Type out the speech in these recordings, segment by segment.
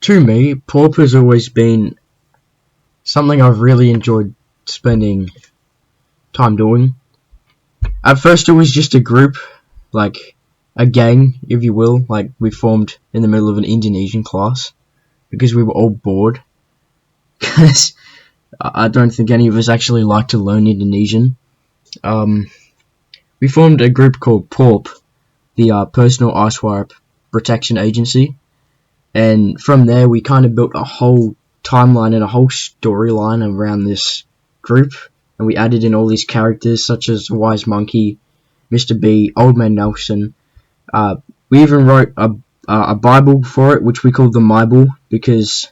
To me, P.A.W.P has always been something I've really enjoyed spending time doing. At first, it was just a group, like a gang, if you will, like we formed in the middle of an Indonesian class because we were all bored. Because I don't think any of us actually like to learn Indonesian. We formed a group called P.A.W.P, the Personal Ice Wipe Protection Agency, and from there we kind of built a whole timeline and a whole storyline around this group, and we added in all these characters such as Wise Monkey, Mr. B, Old Man Nelson. We even wrote a Bible for it, which we called the Mible, because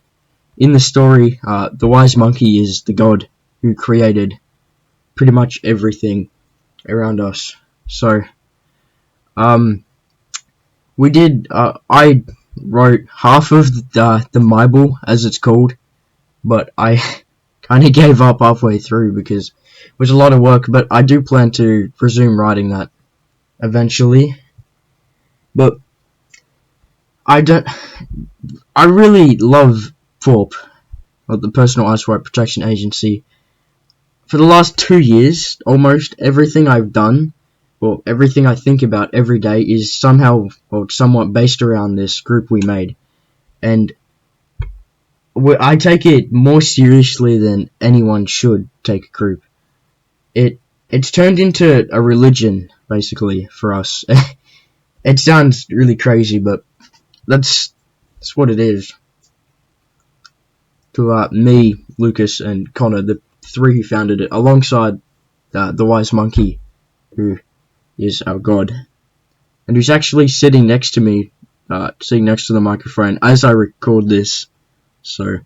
in the story, the Wise Monkey is the god who created pretty much everything around us. So, we did. I wrote half of the Mible, as it's called, but I kind of gave up halfway through because it was a lot of work. But I do plan to resume writing that eventually. But I really love P.A.W.P, or the Personal Ice Wipe Protection Agency. For the last 2 years, almost everything I've done, well, everything I think about every day is somehow or somewhat based around this group we made. And I take it more seriously than anyone should take a group. It's turned into a religion, basically, for us. It sounds really crazy, but that's what it is. To me, Lucas, and Connor, the three who founded it, alongside the Wise Monkey, who is our god, and who's actually sitting next to me, sitting next to the microphone as I record this. So,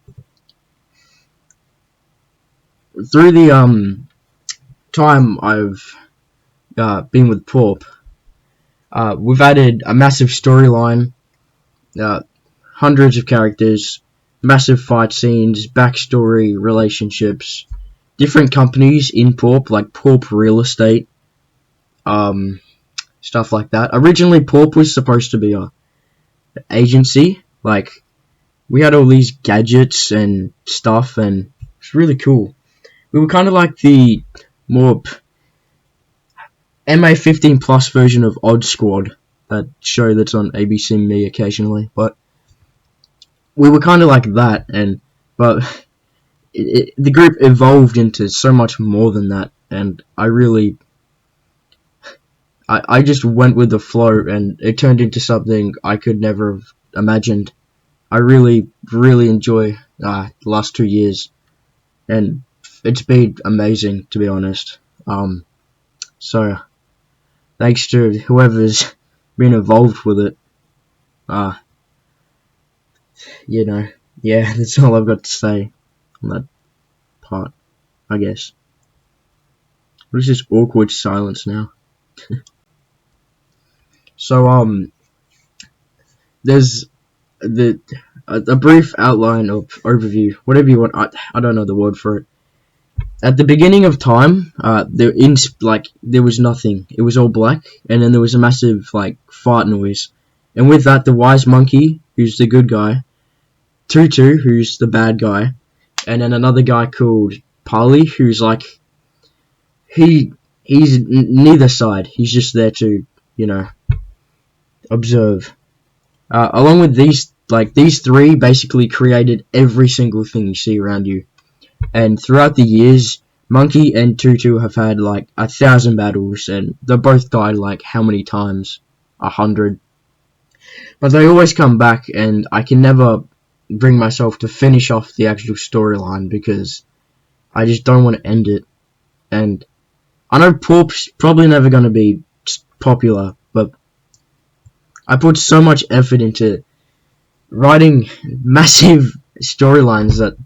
through the time I've been with P.A.W.P, we've added a massive storyline, hundreds of characters, massive fight scenes, backstory, relationships, different companies in P.A.W.P, like P.A.W.P Real Estate, stuff like that. Originally, P.A.W.P was supposed to be an agency. Like, we had all these gadgets and stuff, and it's really cool. We were kind of like the more MA15 plus version of Odd Squad, that show that's on ABC Me occasionally, but we were kind of like that, but the group evolved into so much more than that, and I just went with the flow, and it turned into something I could never have imagined. I really enjoy the last 2 years, and it's been amazing, to be honest. So thanks to whoever's been involved with it. Yeah, that's all I've got to say on that part, I guess. What is this awkward silence now? So, there's a brief outline of overview, whatever you want. I don't know the word for it. At the beginning of time, there was nothing. It was all black, and then there was a massive fart noise, and with that, the Wise Monkey, who's the good guy, Tutu, who's the bad guy, and then another guy called Pali, who's he's neither side. He's just there to observe. Along with these three basically created every single thing you see around you. And throughout the years, Monkey and Tutu have had 1,000 battles, and they both died how many times? 100. But they always come back, and I can never bring myself to finish off the actual storyline because I just don't want to end it. And I know P.A.W.P's probably never going to be popular, but I put so much effort into writing massive storylines that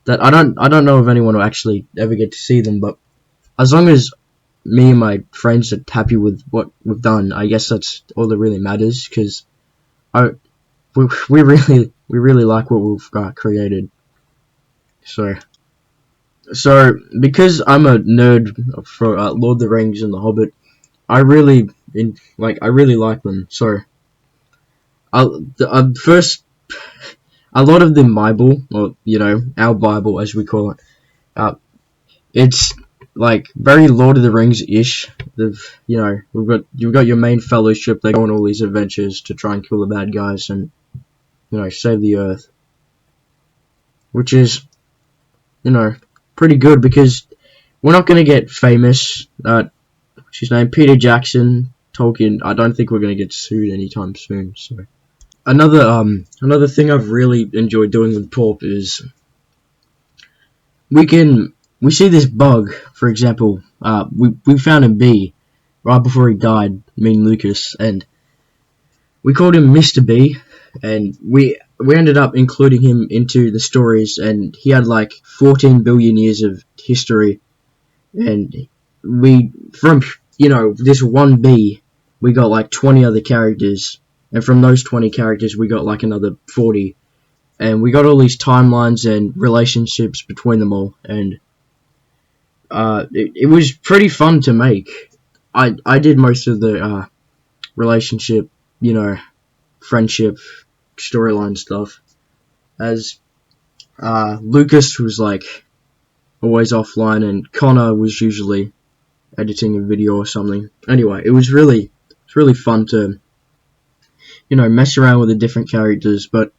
that I don't know if anyone will actually ever get to see them, but as long as me and my friends are happy with what we've done, I guess that's all that really matters, because we really like what we've created. So because I'm a nerd for Lord of the Rings and The Hobbit, I really like them. So First, a lot of the Mible, or our Bible as we call it, it's like very Lord of the Rings ish. You've got your main fellowship. They go on all these adventures to try and kill the bad guys and save the Earth, which is pretty good because we're not going to get famous. What's his name? Peter Jackson, Tolkien. I don't think we're going to get sued anytime soon. So another thing I've really enjoyed doing with P.A.W.P is we see this bug. For example, we found a bee right before he died, me and Lucas, and we called him Mr. B, and we ended up including him into the stories, and he had like 14 billion years of history, and from this one bee, we got like 20 other characters, and from those 20 characters, we got like another 40, and we got all these timelines and relationships between them all, and it was pretty fun to make. I did most of the relationship, friendship, storyline stuff, as Lucas was like always offline, and Connor was usually editing a video or something. Anyway, it was really fun to mess around with the different characters, but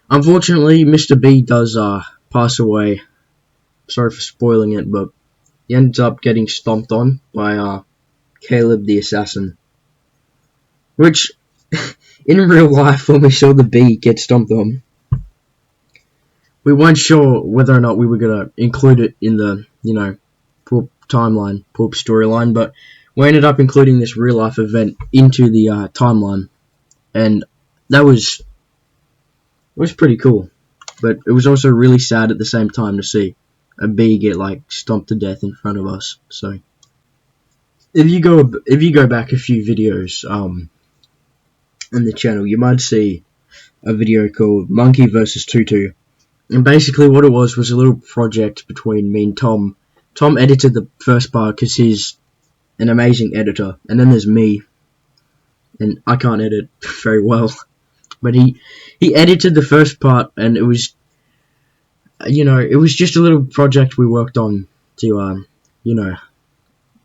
unfortunately Mr. B does pass away. Sorry for spoiling it, but he ends up getting stomped on by Caleb the assassin, which in real life, when we saw the bee get stomped on, we weren't sure whether or not we were going to include it in the P.A.W.P timeline, P.A.W.P storyline, but we ended up including this real life event into the timeline, and that was pretty cool. But it was also really sad at the same time to see a bee get like stomped to death in front of us. So if you go back a few videos on the channel, you might see a video called Monkey vs Tutu, and basically what it was a little project between me and Tom. Tom edited the first part because he's an amazing editor, and then there's me, and I can't edit very well, but he edited the first part, and it was just a little project we worked on to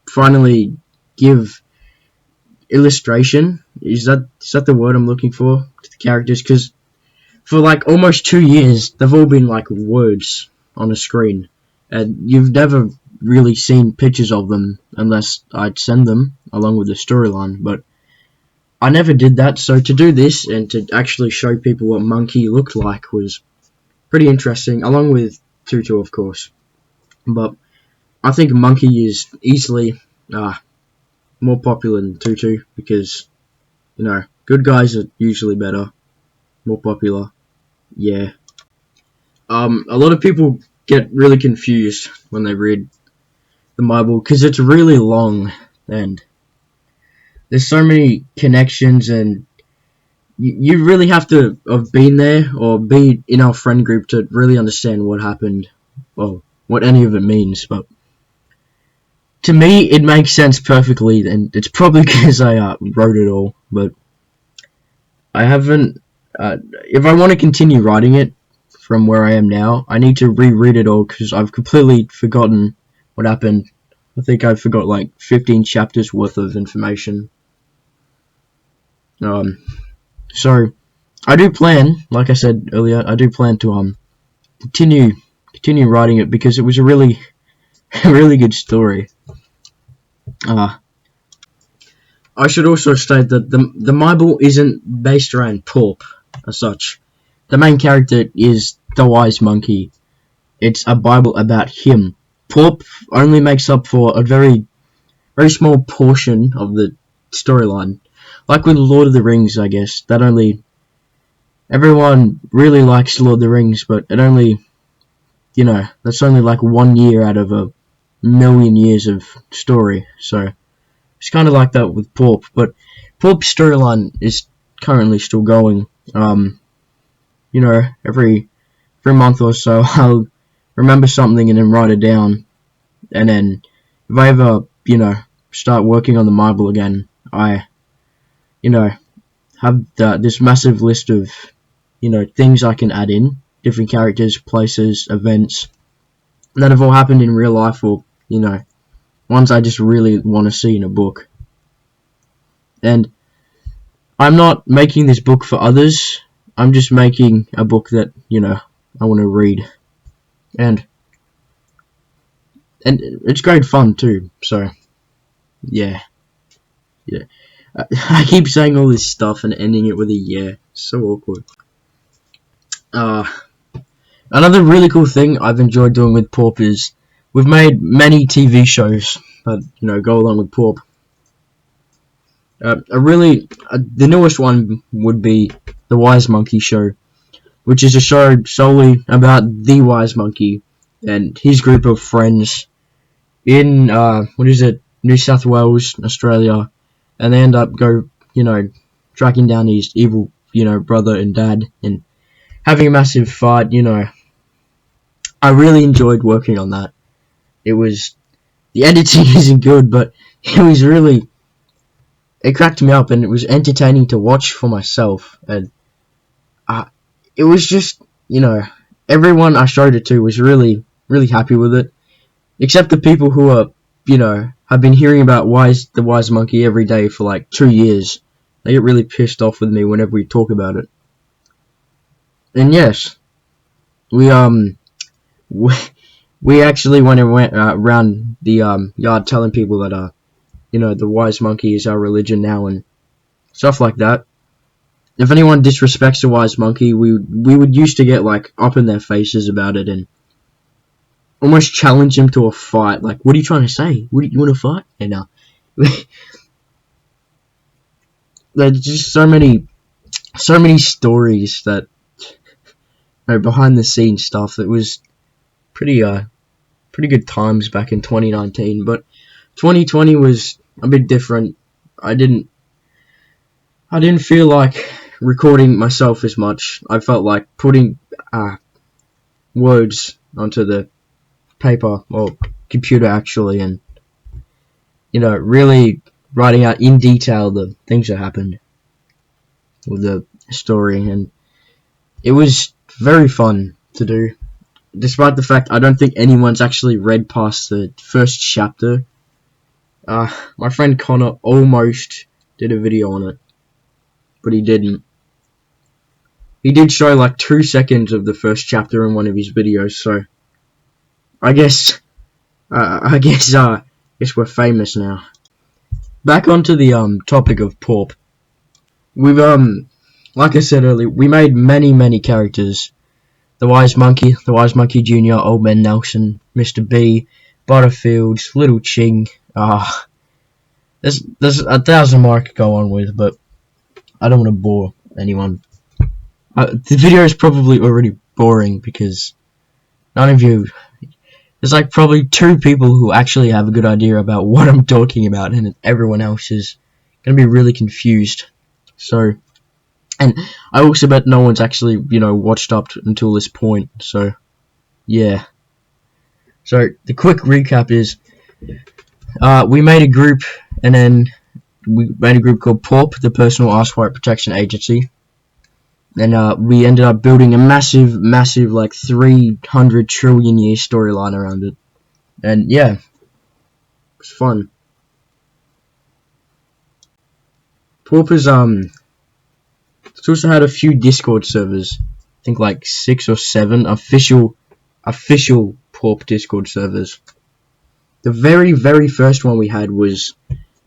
finally give illustration. Is that the word I'm looking for to the characters? Because for like almost 2 years they've all been like words on a screen, and you've never really seen pictures of them unless I'd send them along with the storyline, but I never did that. So to do this and to actually show people what Monkey looked like was pretty interesting, along with Tutu, of course. But I think Monkey is easily more popular than Tutu because good guys are usually better, more popular. Yeah. A lot of people get really confused when they read the Bible because it's really long and there's so many connections, and you really have to have been there or be in our friend group to really understand what happened, well, what any of it means. But to me, it makes sense perfectly, and it's probably because I wrote it all. But I haven't. If I want to continue writing it from where I am now, I need to reread it all because I've completely forgotten what happened. I think I forgot like 15 chapters worth of information. So I do plan, like I said earlier, I do plan to continue writing it because it was a really good story. I should also state that the Mible isn't based around P.A.W.P as such. The main character is the wise monkey. It's a Bible about him. P.A.W.P only makes up for a very small portion of the storyline. Like with Lord of the Rings, I guess, everyone really likes Lord of the Rings, but it only, that's only like 1 year out of a million years of story. So it's kind of like that with P.A.W.P, but P.A.W.P storyline is currently still going. Every month or so, I'll remember something and then write it down, and then if I ever, start working on the Mible again, I, have this massive list of, things I can add in, different characters, places, events that have all happened in real life, or ones I just really want to see in a book. And I'm not making this book for others. I'm just making a book that I want to read, and it's great fun too. So yeah. I keep saying all this stuff and ending it with a yeah. So awkward. Another really cool thing I've enjoyed doing with P.A.W.P is we've made many TV shows that go along with P.A.W.P. The newest one would be the Wise Monkey Show, which is a show solely about the Wise Monkey and his group of friends in New South Wales, Australia, and they end up tracking down his evil brother and dad and having a massive fight. I really enjoyed working on that. The editing isn't good, but it cracked me up, and it was entertaining to watch for myself, and it was just, everyone I showed it to was really, really happy with it, except the people who are, have been hearing about the Wise Monkey every day for like 2 years. They get really pissed off with me whenever we talk about it. And yes, we actually went around the yard telling people that the Wise Monkey is our religion now and stuff like that. If anyone disrespects the Wise Monkey, we would used to get like up in their faces about it and almost challenge them to a fight. Like, what are you trying to say? You want to fight? And now, there's just so many stories that behind the scenes stuff. It was pretty good times back in 2019, but 2020 was a bit different. I didn't feel like recording myself as much. I felt like putting words onto the paper or computer actually, and really writing out in detail the things that happened with the story, and it was very fun to do, despite the fact I don't think anyone's actually read past the first chapter. My friend Connor almost did a video on it, but he didn't. He did show like 2 seconds of the first chapter in one of his videos, so I guess we're famous now. Back onto the topic of P.A.W.P. We've like I said earlier, we made many characters. The Wise Monkey Jr., Old Man Nelson, Mr. B, Butterfields, Little Ching. There's 1,000 more I could go on with, but I don't want to bore anyone. The video is probably already boring because none of you. There's like probably 2 people who actually have a good idea about what I'm talking about, and everyone else is gonna be really confused. So, and I also bet no one's actually watched up until this point. So, yeah. So the quick recap is, we made a group, and then we made a group called P.A.W.P, the Personal Asteroid Protection Agency. And we ended up building a massive, like 300 trillion year storyline around it. And yeah, it was fun. P.A.W.P is it's also had a few Discord servers. I think like 6 or 7 official P.A.W.P Discord servers. The very first one we had was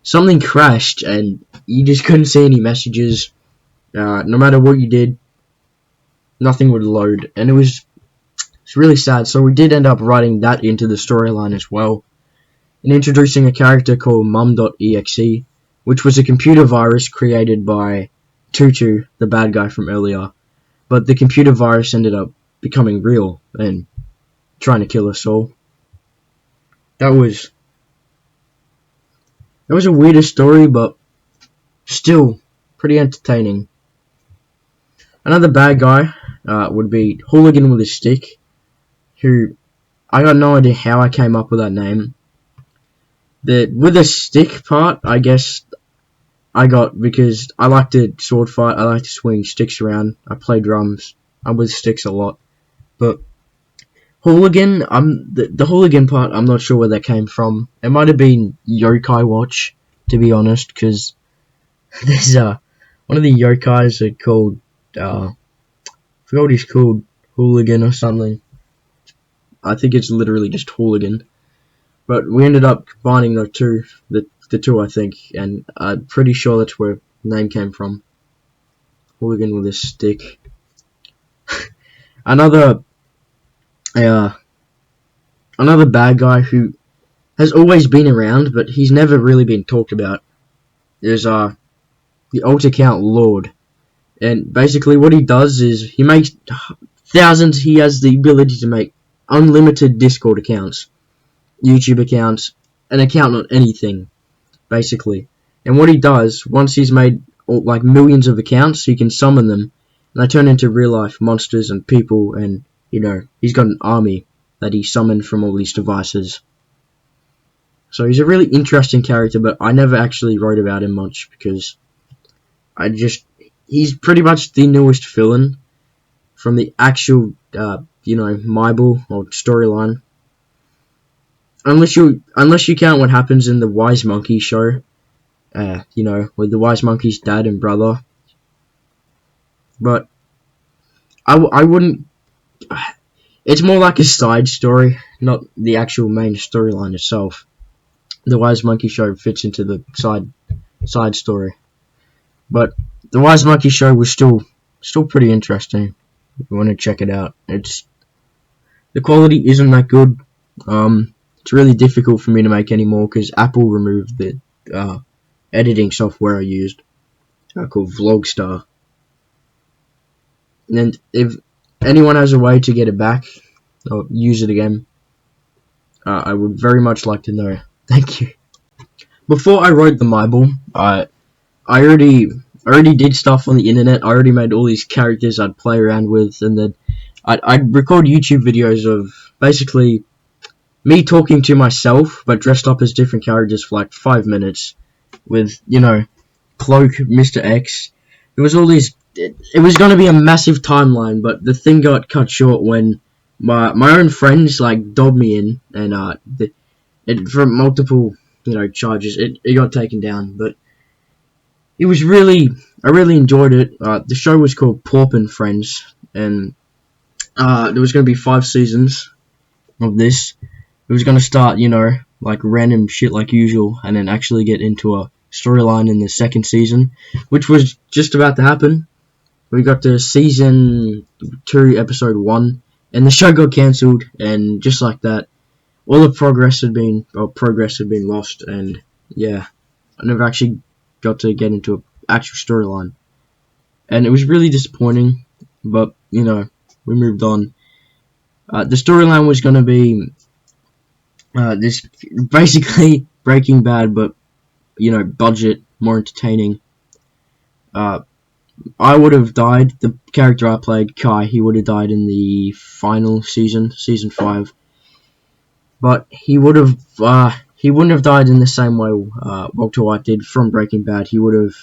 something crashed and you just couldn't see any messages. No matter what you did, nothing would load, and it's really sad. So we did end up writing that into the storyline as well, and introducing a character called Mum.exe, which was a computer virus created by Tutu, the bad guy from earlier. But the computer virus ended up becoming real and trying to kill us all. That was a weirder story, but still pretty entertaining. Another bad guy would be Hooligan with a Stick, who I got no idea how I came up with that name. The with a stick part, I guess I got because I like to sword fight, I like to swing sticks around, I play drums, I'm with sticks a lot. But hooligan, the hooligan part, I'm not sure where that came from. It might have been Yokai Watch, to be honest, because there's one of the yokais are called I forgot what he's called, Hooligan or something. I think it's literally just Hooligan. But we ended up combining the two I think, and I'm pretty sure that's where the name came from. Hooligan with a stick. Another another bad guy who has always been around, but he's never really been talked about. Is the alt account Lord, and basically what he does is he makes thousands. He has the ability to make unlimited Discord accounts, YouTube accounts, an account on anything, basically. And what he does, once he's made like millions of accounts, he can summon them, and they turn into real life monsters and people, and he's got an army that he summoned from all these devices. So he's a really interesting character, but I never actually wrote about him much because he's pretty much the newest villain from the actual, Mible or storyline. Unless you count what happens in the Wise Monkey show, with the Wise Monkey's dad and brother. But I wouldn't. It's more like a side story, not the actual main storyline itself. The Wise Monkey show fits into the side story, but the Wise Monkey show was still pretty interesting. If you want to check it out, the quality isn't that good. It's really difficult for me to make anymore because Apple removed the editing software I used, called Vlogstar. And if anyone has a way to get it back or use it again, I would very much like to know. Thank you. Before I wrote the Mible, I already did stuff on the internet. I already made all these characters I'd play around with, and then I'd record YouTube videos of basically me talking to myself, but dressed up as different characters for like 5 minutes, with Cloak, Mr. X. It was all these. It was going to be a massive timeline, but the thing got cut short when my own friends like dobbed me in, and for multiple charges, it got taken down. But it was I really enjoyed it. The show was called P.A.W.P and Friends, and there was going to be 5 seasons of this. It was going to start, like random shit like usual, and then actually get into a storyline in the second season, which was just about to happen. We got to season 2, episode 1, and the show got cancelled, and just like that, all the progress had been lost, and yeah, I never actually got to get into an actual storyline, and it was really disappointing. But we moved on. The storyline was going to be this basically Breaking Bad, but budget, more entertaining. I would have died. The character I played, Kai, he would have died in the final season 5. But he wouldn't have died in the same way Walter White did from Breaking Bad. He would have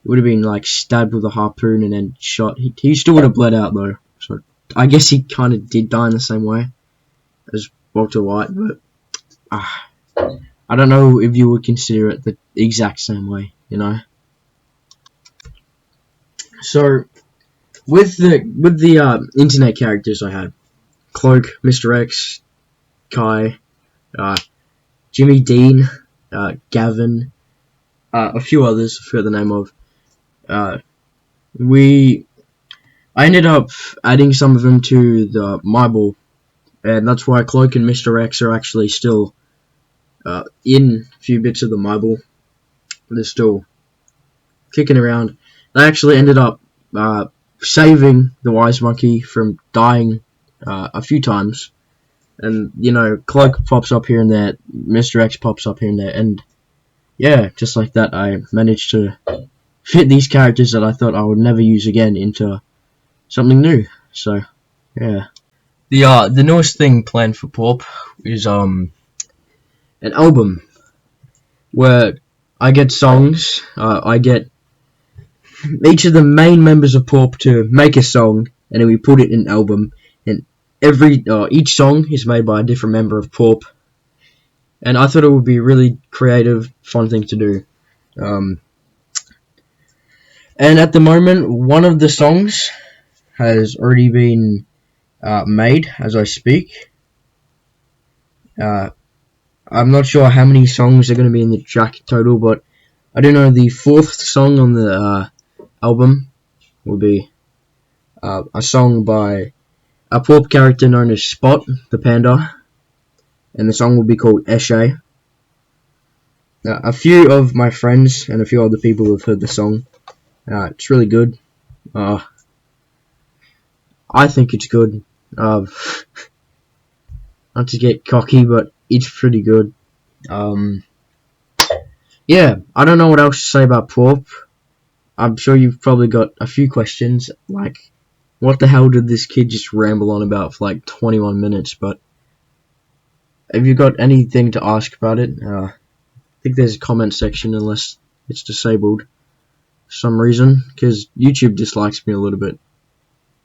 been like stabbed with a harpoon and then shot. He still would have bled out though. So I guess he kind of did die in the same way as Walter White, but I don't know if you would consider it the exact same way, So with the internet characters I had, Cloak, Mr. X, Kai, Jimmy Dean, Gavin, a few others I forgot the name of. I ended up adding some of them to the Mible, and that's why Cloak and Mr. X are actually still in a few bits of the Mible. They're still kicking around. They actually ended up saving the Wise Monkey from dying a few times. And, Cloak pops up here and there, Mr. X pops up here and there, and yeah, just like that, I managed to fit these characters that I thought I would never use again into something new. So, yeah. The newest thing planned for P.A.W.P is an album where I get songs. I get each of the main members of P.A.W.P to make a song, and then we put it in an album. And each song is made by a different member of P.A.W.P. And I thought it would be a really creative, fun thing to do. And at the moment, one of the songs has already been made as I speak. I'm not sure how many songs are going to be in the track total, but I do know the fourth song on the album will be a song by a P.A.W.P character known as Spot, the panda, and the song will be called Eshe. A few of my friends and a few other people have heard the song. It's really good. I think it's good. Not to get cocky, but it's pretty good. Yeah, I don't know what else to say about P.A.W.P. I'm sure you've probably got a few questions, like, what the hell did this kid just ramble on about for like 21 minutes, but have you got anything to ask about it? I think there's a comment section unless it's disabled for some reason, because YouTube dislikes me a little bit.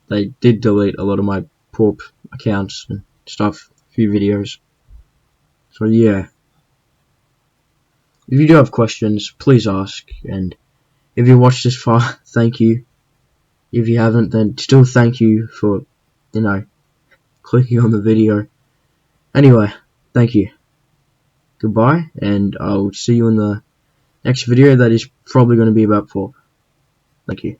They did delete a lot of my P.A.W.P accounts and stuff, a few videos. So yeah, if you do have questions, please ask, and if you watched this far, thank you. If you haven't, then still thank you for, clicking on the video. Anyway, thank you. Goodbye, and I'll see you in the next video that is probably going to be about P.A.W.P. Thank you.